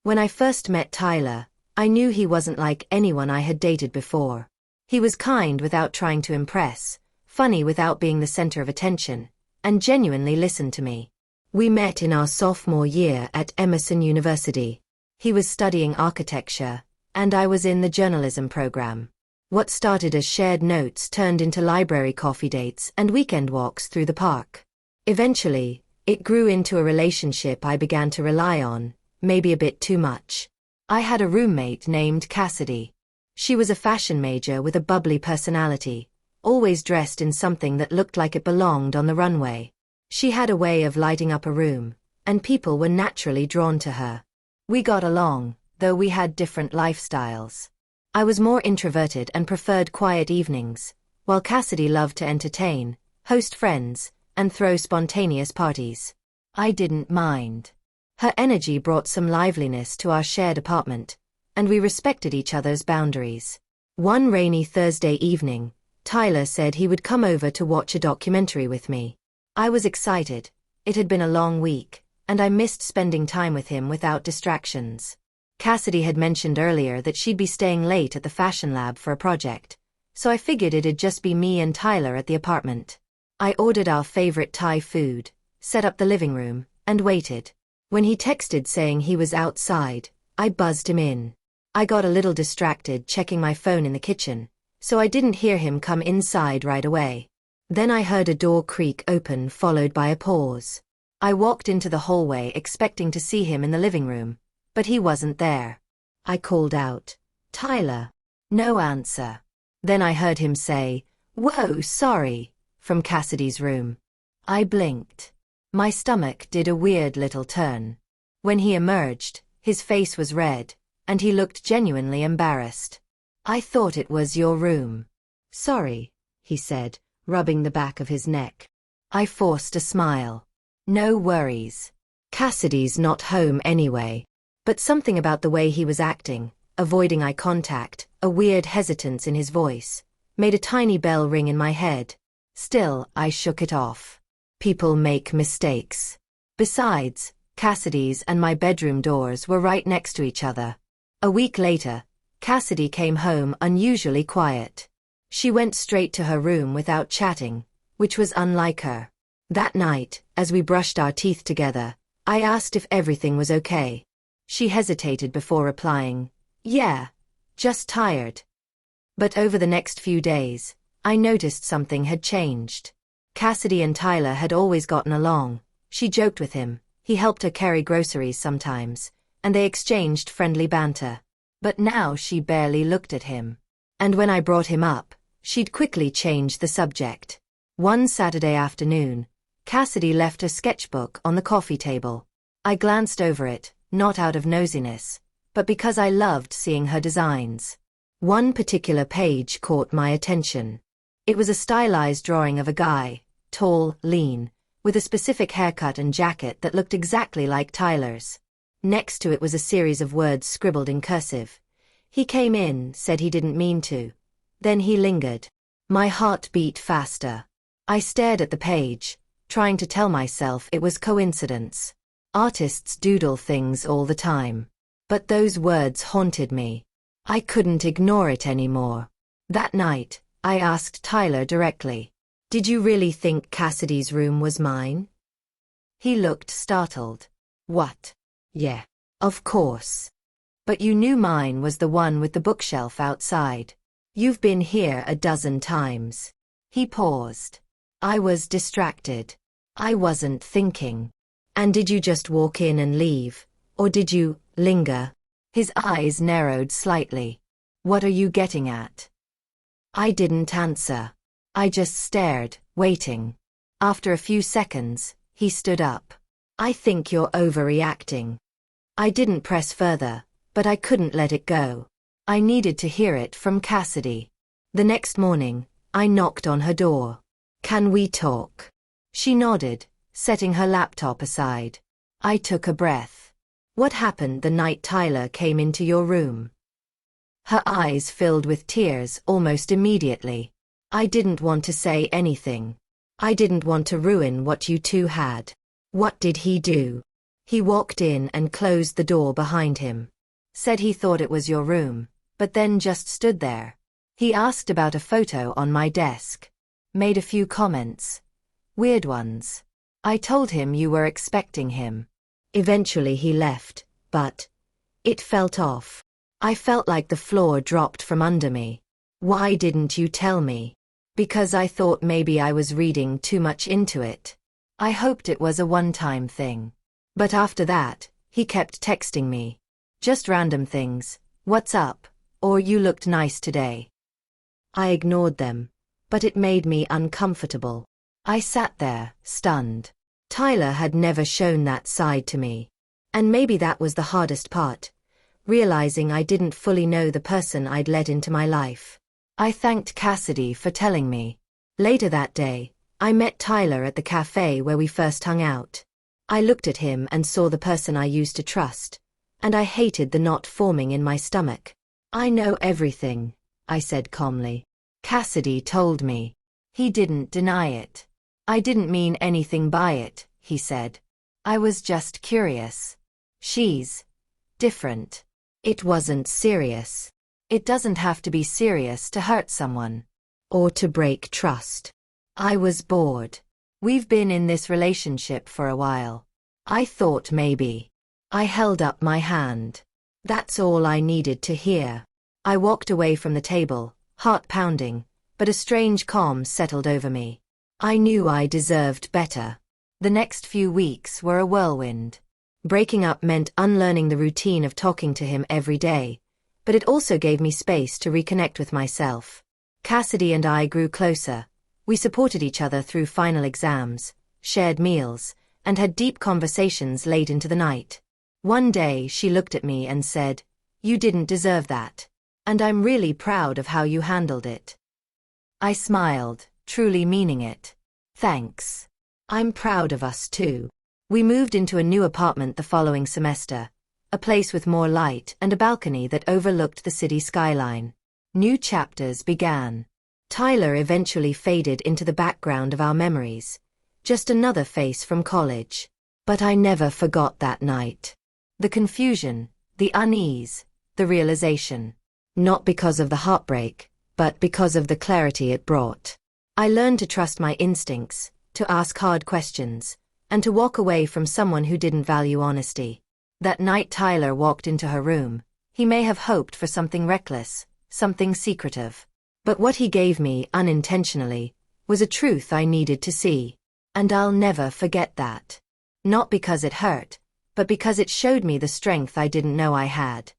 When I first met Tyler, I knew he wasn't like anyone I had dated before. He was kind without trying to impress, funny without being the center of attention, and genuinely listened to me. We met in our sophomore year at Emerson University. He was studying architecture, and I was in the journalism program. What started as shared notes turned into library coffee dates and weekend walks through the park. Eventually, it grew into a relationship I began to rely on, maybe a bit too much. I had a roommate named Cassidy. She was a fashion major with a bubbly personality, always dressed in something that looked like it belonged on the runway. She had a way of lighting up a room, and people were naturally drawn to her. We got along, though we had different lifestyles. I was more introverted and preferred quiet evenings, while Cassidy loved to entertain, host friends, and throw spontaneous parties. I didn't mind. Her energy brought some liveliness to our shared apartment, and we respected each other's boundaries. One rainy Thursday evening, Tyler said he would come over to watch a documentary with me. I was excited. It had been a long week, and I missed spending time with him without distractions. Cassidy had mentioned earlier that she'd be staying late at the fashion lab for a project, so I figured it'd just be me and Tyler at the apartment. I ordered our favorite Thai food, set up the living room, and waited. When he texted saying he was outside, I buzzed him in. I got a little distracted checking my phone in the kitchen, so I didn't hear him come inside right away. Then I heard a door creak open followed by a pause. I walked into the hallway expecting to see him in the living room, but he wasn't there. I called out, "Tyler." No answer. Then I heard him say, "Whoa, sorry," from Cassidy's room. I blinked. My stomach did a weird little turn. When he emerged, his face was red, and he looked genuinely embarrassed. "I thought it was your room." "Sorry," he said, rubbing the back of his neck. I forced a smile. "No worries. Cassidy's not home anyway." But something about the way he was acting, avoiding eye contact, a weird hesitance in his voice, made a tiny bell ring in my head. Still, I shook it off. People make mistakes. Besides, Cassidy's and my bedroom doors were right next to each other. A week later, Cassidy came home unusually quiet. She went straight to her room without chatting, which was unlike her. That night, as we brushed our teeth together, I asked if everything was okay. She hesitated before replying, "Yeah, just tired." But over the next few days, I noticed something had changed. Cassidy and Tyler had always gotten along. She joked with him, he helped her carry groceries sometimes, and they exchanged friendly banter. But now she barely looked at him. And when I brought him up, she'd quickly change the subject. One Saturday afternoon, Cassidy left her sketchbook on the coffee table. I glanced over it, not out of nosiness, but because I loved seeing her designs. One particular page caught my attention. It was a stylized drawing of a guy, tall, lean, with a specific haircut and jacket that looked exactly like Tyler's. Next to it was a series of words scribbled in cursive. "He came in, said he didn't mean to. Then he lingered." My heart beat faster. I stared at the page, trying to tell myself it was coincidence. Artists doodle things all the time. But those words haunted me. I couldn't ignore it anymore. That night, I asked Tyler directly, "Did you really think Cassidy's room was mine?" He looked startled. "What? Yeah, of course. But you knew mine was the one with the bookshelf outside. You've been here a dozen times." He paused. I was distracted. I wasn't thinking. "And did you just walk in and leave, or did you linger?" His eyes narrowed slightly. "What are you getting at?" I didn't answer. I just stared, waiting. After a few seconds, he stood up. "I think you're overreacting." I didn't press further, but I couldn't let it go. I needed to hear it from Cassidy. The next morning, I knocked on her door. "Can we talk?" She nodded, setting her laptop aside. I took a breath. "What happened the night Tyler came into your room?" Her eyes filled with tears almost immediately. I didn't want to say anything. I didn't want to ruin what you two had. "What did he do?" He walked in and closed the door behind him. Said he thought it was your room, but then just stood there. He asked about a photo on my desk. Made a few comments. Weird ones. I told him you were expecting him. Eventually he left, but it felt off. I felt like the floor dropped from under me. Why didn't you tell me? Because I thought maybe I was reading too much into it. I hoped it was a one-time thing. But after that, he kept texting me. Just random things. What's up? Or you looked nice today. I ignored them, but it made me uncomfortable. I sat there, stunned. Tyler had never shown that side to me. And maybe that was the hardest part, realizing I didn't fully know the person I'd let into my life. I thanked Cassidy for telling me. Later that day, I met Tyler at the cafe where we first hung out. I looked at him and saw the person I used to trust, and I hated the knot forming in my stomach. I know everything, I said calmly. Cassidy told me. He didn't deny it. I didn't mean anything by it, he said. I was just curious. She's different. It wasn't serious. It doesn't have to be serious to hurt someone. Or to break trust. I was bored. We've been in this relationship for a while. I thought maybe. I held up my hand. That's all I needed to hear. I walked away from the table, heart pounding, but a strange calm settled over me. I knew I deserved better. The next few weeks were a whirlwind. Breaking up meant unlearning the routine of talking to him every day, but it also gave me space to reconnect with myself. Cassidy and I grew closer. We supported each other through final exams, shared meals, and had deep conversations late into the night. One day she looked at me and said, "You didn't deserve that. And I'm really proud of how you handled it." I smiled, truly meaning it. Thanks. I'm proud of us too. We moved into a new apartment the following semester, a place with more light and a balcony that overlooked the city skyline. New chapters began. Tyler eventually faded into the background of our memories, just another face from college. But I never forgot that night. The confusion, the unease, the realization. Not because of the heartbreak, but because of the clarity it brought. I learned to trust my instincts, to ask hard questions, and to walk away from someone who didn't value honesty. That night Tyler walked into her room. He may have hoped for something reckless, something secretive. But what he gave me, unintentionally, was a truth I needed to see. And I'll never forget that. Not because it hurt, but because it showed me the strength I didn't know I had.